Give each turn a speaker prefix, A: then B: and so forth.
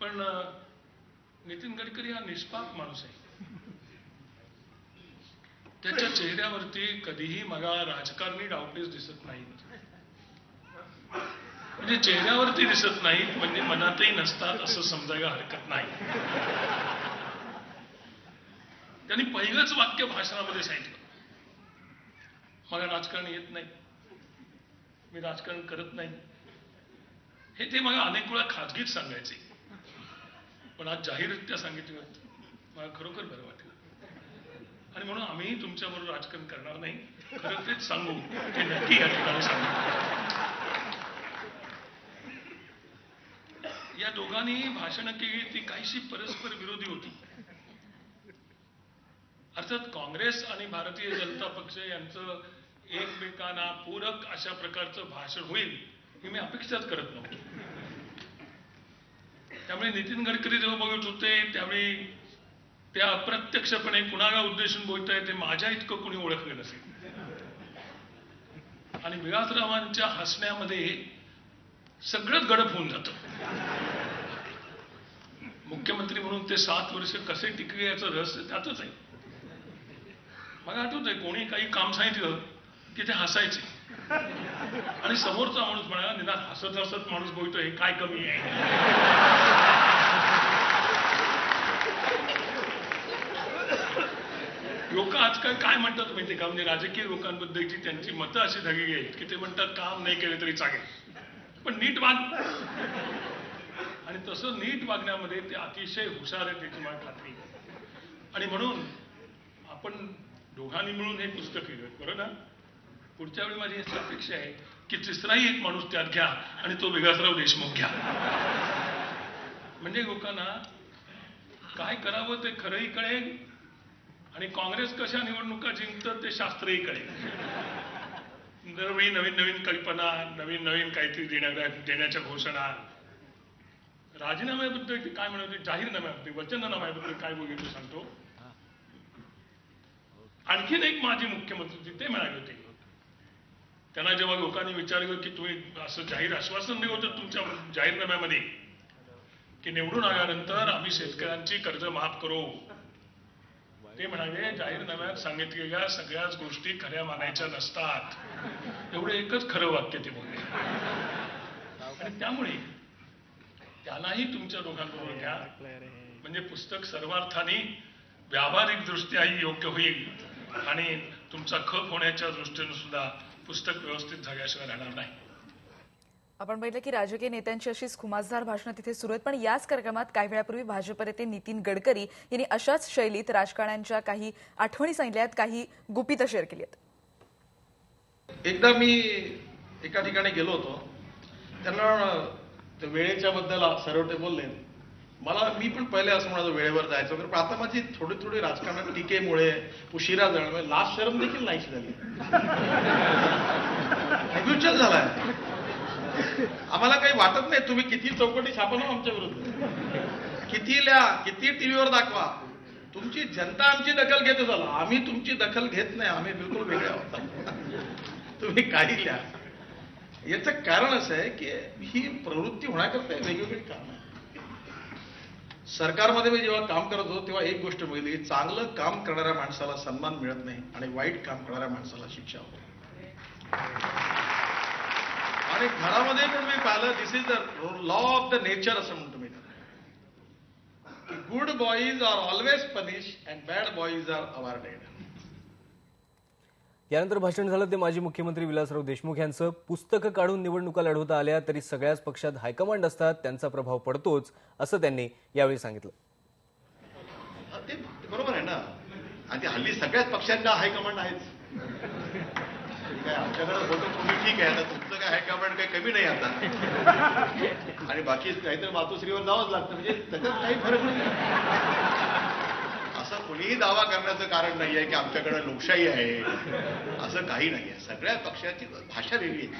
A: पण नितीन गडकरी हा निष्पाप माणूस आहे. त्याच्या चेहऱ्यावरती कधीही मला राजकारणी डावपेच दिसत नाहीत. म्हणजे चेहऱ्यावरती दिसत नाहीत म्हणजे मनातही नसतात असं समजायला हरकत नाही. त्यांनी पहिलंच वाक्य भाषणामध्ये सांगितलं, मला राजकारण येत नाही, मी राजकारण करत नाही. हे ते मला अनेक वेळा खाजगीत सांगायचे, पण आज जाहीररित्या सांगितलं मला खरोखर बरं वाटलं. आणि म्हणून आम्ही तुमच्याबरोबर राजकारण करणार नाही, खरं तेच सांगू ते नक्की या ठिकाणी सांगू. या दोघांनी भाषणं केली ती काहीशी परस्पर विरोधी होती. अर्थात काँग्रेस आणि भारतीय जनता पक्ष यांचं एकमेकांना पूरक अशा प्रकारचं भाषण होईल ही मी अपेक्षाच करत नव्हतो. त्यामुळे नितीन गडकरी जेव्हा बघत होते त्यावेळी त्या अप्रत्यक्षपणे कुणाला उद्देशून बोलताय ते माझ्या इतकं कुणी ओळखलं नसेल. आणि विलासरावांच्या हसण्यामध्ये सगळंच गडप होऊन जातं. मुख्यमंत्री म्हणून ते 7 वर्ष कसे टिकले याचं रहस्य त्यातच आहे. मला आठवतंय कोणी काही काम सांगितलं की ते हसायचे आणि समोरचा माणूस म्हणाला निदान हसत हसत माणूस बोलतोय हे काय कमी आहे. लोक आजकाल काय म्हणतात माहिती का, म्हणजे राजकीय लोकांबद्दलची त्यांची मतं अशी झालेली आहेत की ते म्हणतात काम नाही केले तरी चालेल, पण नीट वाग. आणि तसं नीट वागण्यामध्ये ते अतिशय हुशार आहेत याची मला खात्री. आणि म्हणून आपण दोघांनी मिळून हे पुस्तक लिहिलं, बरं ना. पुढच्या वेळी माझी अशी अपेक्षा आहे की तिसराही एक माणूस त्यात घ्या आणि तो विलासराव देशमुख घ्या. म्हणजे लोकांना काय करावं ते खरंही कळेल आणि काँग्रेस कशा निवडणुका जिंकतं ते शास्त्रही कळेल. दरवेळी नवीन नवीन कल्पना, नवीन नवीन काहीतरी देण्याच्या घोषणा, राजीनाम्याबद्दल काय म्हणायचे, जाहीरनाम्याबद्दल, वचननाम्याबद्दल काय बोलायचं सांगतो. आणखीन एक माजी मुख्यमंत्री ते म्हणाले होते, त्यांना जेव्हा लोकांनी विचारलं की तुम्ही असं जाहीर आश्वासन दिलं होतं तुमच्या जाहीरनाम्यामध्ये की निवडून आल्यानंतर आम्ही शेतकऱ्यांची कर्ज माफ करू, ते म्हणाले जाहीरनाम्यात सांगितलेल्या सगळ्याच गोष्टी खऱ्या मानायच्या नसतात. एवढं एकच खरं वाक्य ते बोलले. आणि त्यामुळे त्यांनाही तुमच्या दोघांबरोबर घ्या, म्हणजे पुस्तक सर्वार्थाने व्यावहारिक दृष्ट्याही योग्य होईल आणि तुमचा खप होण्याच्या दृष्टीने सुद्धा पुस्तक व्यवस्थित झाल्याशिवाय राहणार नाही.
B: आपण पाहिलं की राजकीय नेत्यांची अशीच खुमासदार भाषणं तिथे सुरू आहेत, पण याच कार्यक्रमात काही वेळापूर्वी भाजप नेते नितीन गडकरी यांनी अशाच शैलीत राजकारण्यांच्या काही आठवणी सांगितल्या आहेत, काही गुपितं शेअर केली आहेत.
C: एकदा मी एका ठिकाणी गेलो होतो, त्यांना वेळेच्या बद्दल सरळ ते बोलले. मी पण पहिले असं म्हणालो वेळेवर जायचं वगैरे, पण आता माझी थोडी थोडी राजकारणात टीकेमुळे उशिरा जाणं लास्ट शरम देखील नाहीशी झाली, म्युच्युअल झालाय. आम्हाला काही वाटत नाही तुम्ही किती चौकटी छापा ना आमच्या विरुद्ध, किती लिहा, किती टीव्हीवर दाखवा, तुमची जनता आमची दखल घेत झाला, आम्ही तुमची दखल घेत नाही, आम्ही बिलकुल वेगळे आहोत. तुम्ही काही लिहा. याचं कारण असं आहे की ही प्रवृत्ती होण्याकरता वेगवेगळी कारणं आहेत. सरकारमध्ये मी जेव्हा काम करत होतो तेव्हा एक गोष्ट बघितली की चांगलं काम करणाऱ्या माणसाला सन्मान मिळत नाही आणि वाईट काम करणाऱ्या माणसाला शिक्षा होते. आणि घरामध्ये पण मी पाहिलं, this is the law of the nature असं म्हणतो मी. Good boys are always punish and bad boys are awarded.
D: यानंतर भाषण झालं ते माजी मुख्यमंत्री विलासराव देशमुख यांचं. पुस्तकं काढून निवडणुका लढवता आल्या तरी सगळ्याच पक्षात हायकमांड असतात, त्यांचा प्रभाव पडतोच असं त्यांनी यावेळी सांगितलं.
C: ते बरोबर आहे ना. आणि हल्ली सगळ्याच पक्षांना हायकमांड आहेच. काय आमच्याकडे फोटो तुम्ही ठीक आहे, आता तुमचं काय हायकमांड काही कमी नाही आता. आणि बाकी काहीतरी मातोश्रीवर जावंच लागतं, म्हणजे त्याच्यात काही फरक नाही. असं कोणीही दावा करण्याचं कारण नाहीये की आमच्याकडे लोकशाही आहे, असं काही नाहीये. सगळ्या पक्षाची भाषा वेगळी आहे.